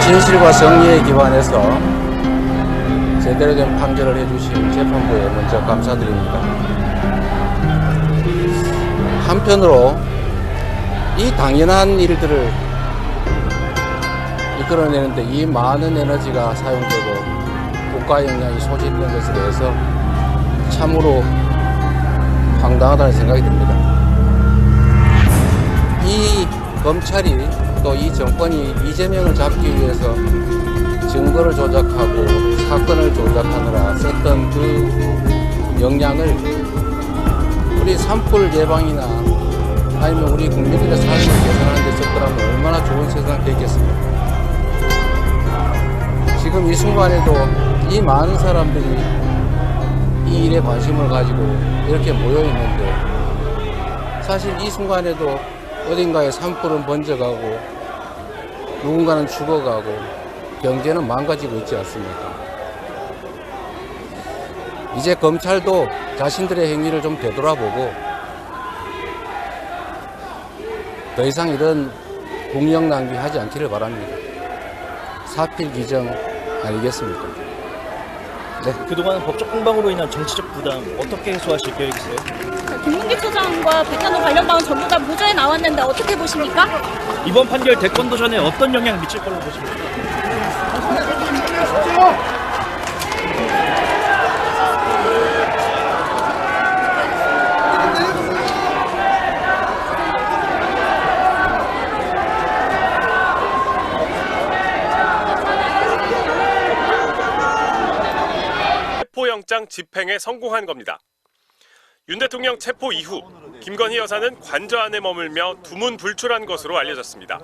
진실과 정의에 기반해서 제대로 된 판결을 해주신 재판부에 먼저 감사드립니다. 한편으로 이 당연한 일들을 이끌어내는데 이 많은 에너지가 사용되고 국가 역량이 소진된 것에 대해서 참으로 황당하다는 생각이 듭니다. 이 검찰이 또 이 정권이 이재명을 잡기 위해서 증거를 조작하고 사건을 조작하느라 썼던 그 역량을 우리 산불 예방이나 아니면 우리 국민들의 삶을 개선하는 데 썼더라면 얼마나 좋은 세상이 되겠습니까? 지금 이 순간에도 이 많은 사람들이 이 일에 관심을 가지고 이렇게 모여 있는데 사실 이 순간에도 어딘가에 산불은 번져가고 누군가는 죽어가고 경제는 망가지고 있지 않습니까? 이제 검찰도 자신들의 행위를 좀 되돌아보고 더 이상 이런 국력 낭비하지 않기를 바랍니다. 사필 기정 아니겠습니까? 네. 그동안 법적 공방으로 인한 정치적 부담 어떻게 해소하실 계획이세요? 김문기 소장과 백현우 관련 바은 전부 다 무죄에 나왔는데 어떻게 보십니까? 이번 판결 대권 도전에 어떤 영향 미칠 걸로 보십니까? 체포영장 집행에 성공한 겁니다. 윤 대통령 체포 이후 김건희 여사는 관저 안에 머물며 두문불출한 것으로 알려졌습니다.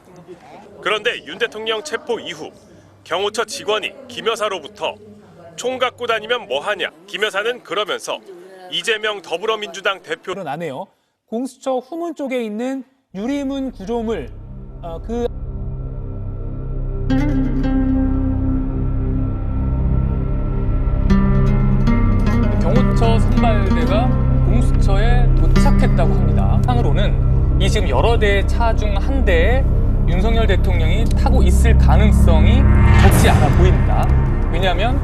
그런데 윤 대통령 체포 이후 경호처 직원이 김 여사로부터 총 갖고 다니면 뭐하냐, 김 여사는 그러면서 이재명 더불어민주당 대표를 안 해요. 공수처 후문 쪽에 있는 유리문 구조물 경호처 선발대가 공수처에 도착했다고 합니다. 상으로는 이 지금 여러 대의 차 중 한 대에 윤석열 대통령이 타고 있을 가능성이 적지 않아 보입니다. 왜냐하면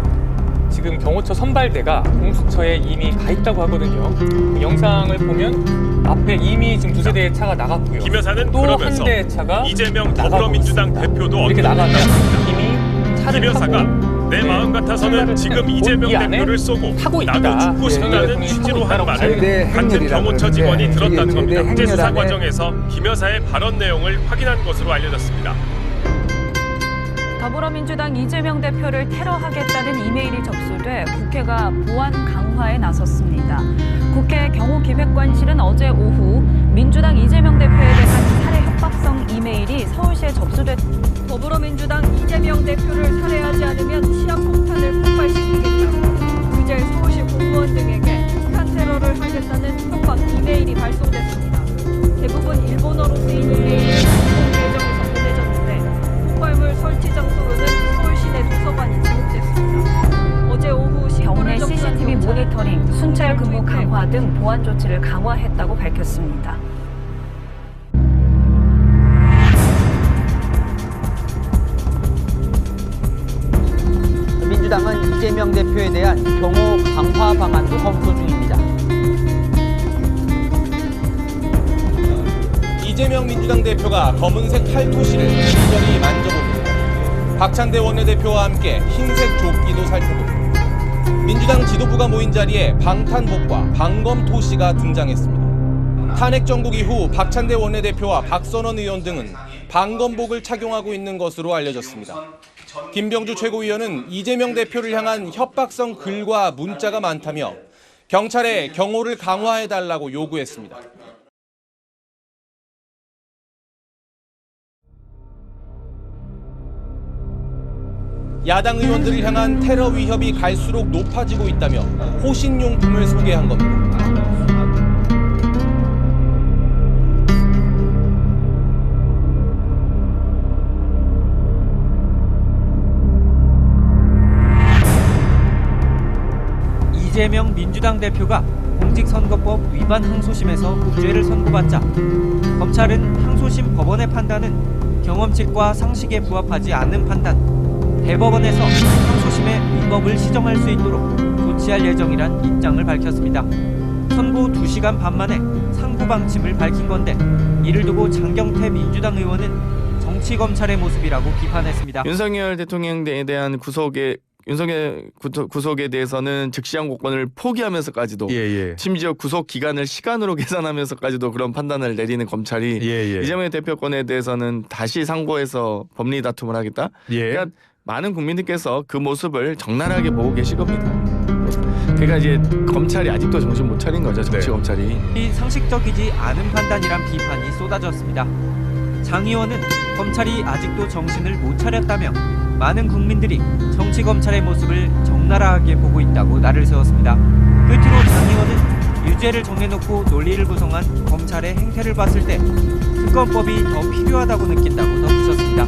지금 경호처 선발대가 공수처에 이미 가 있다고 하거든요. 그 영상을 보면 앞에 이미 지금 두세 대의 차가 나갔고요. 김 여사는 또 그러면서 한 대의 차가 이재명 더불어민주당 대표도 이렇게 나가면 이미 김 차를 여사가 타고 내 마음 같아서는 지금 이재명 대표를 쏘고 타고 있다. 나도 죽고 싶다는 취지로 한 말을 같은 경호처 직원이 들었다는 겁니다. 현재 수사 과정에서 김 여사의 발언 내용을 확인한 것으로 알려졌습니다. 더불어민주당 이재명 대표를 테러하겠다는 이메일이 접수돼 국회가 보안 강화에 나섰습니다. 국회 경호기획관실은 어제 오후 민주당 이재명 대표에 대한 살해 협박성 이메일이 서울시에 접수됐. 더불어민주당 이재명 대표를 살해하지 않으면 치안폭탄을 폭발시키겠다. 그제 서울시 공무원 등에게 폭탄 테러를 하겠다는 협박 이메일이 발송됐습니다. 대부분 일본어로 쓰인 이메일이 공공 계정에서 보내졌는데 폭발물 설치 장소로는 서울시내 도서관이 지목됐습니다. 어제 오후 경내 CCTV 모니터링, 순찰 근무 강화 등 보안 조치를 강화했다고 밝혔습니다. 민주당은 이재명 대표에 대한 경호 강화 방안도 검토 중입니다. 이재명 민주당 대표가 검은색 칼토시를 진절히 만져봅니다. 박찬대 원내대표와 함께 흰색 조끼도 살펴봅니다. 민주당 지도부가 모인 자리에 방탄복과 방검토시가 등장했습니다. 탄핵 정국 이후 박찬대 원내대표와 박선원 의원 등은 방검복을 착용하고 있는 것으로 알려졌습니다. 김병주 최고위원은 이재명 대표를 향한 협박성 글과 문자가 많다며 경찰에 경호를 강화해달라고 요구했습니다. 야당 의원들을 향한 테러 위협이 갈수록 높아지고 있다며 호신용품을 소개한 겁니다. 이재명 민주당 대표가 공직선거법 위반 항소심에서 무죄를 선고받자 검찰은 항소심 법원의 판단은 경험칙과 상식에 부합하지 않는 판단, 대법원에서 항소심의 위법을 시정할 수 있도록 조치할 예정이란 입장을 밝혔습니다. 선고 2시간 반 만에 상고 방침을 밝힌 건데 이를 두고 장경태 민주당 의원은 정치검찰의 모습이라고 비판했습니다. 윤석열 대통령에 대한 구속에 대해서는 즉시항고권을 포기하면서까지도 심지어 구속 기간을 시간으로 계산하면서까지도 그런 판단을 내리는 검찰이 이재명 대표권에 대해서는 다시 상고해서 법리 다툼을 하겠다. 그러니까 많은 국민들께서 그 모습을 적나라하게 보고 계실 겁니다. 그러니까 이제 검찰이 아직도 정신 못 차린 거죠. 정치 검찰이. 이 상식적이지 않은 판단이란 비판이 쏟아졌습니다. 장 의원은 검찰이 아직도 정신을 못 차렸다며 많은 국민들이 정치검찰의 모습을 적나라하게 보고 있다고 날을 세웠습니다. 끝으로 장 의원은 유죄를 정해놓고 논리를 구성한 검찰의 행태를 봤을 때 특검법이 더 필요하다고 느낀다고 덧붙였습니다.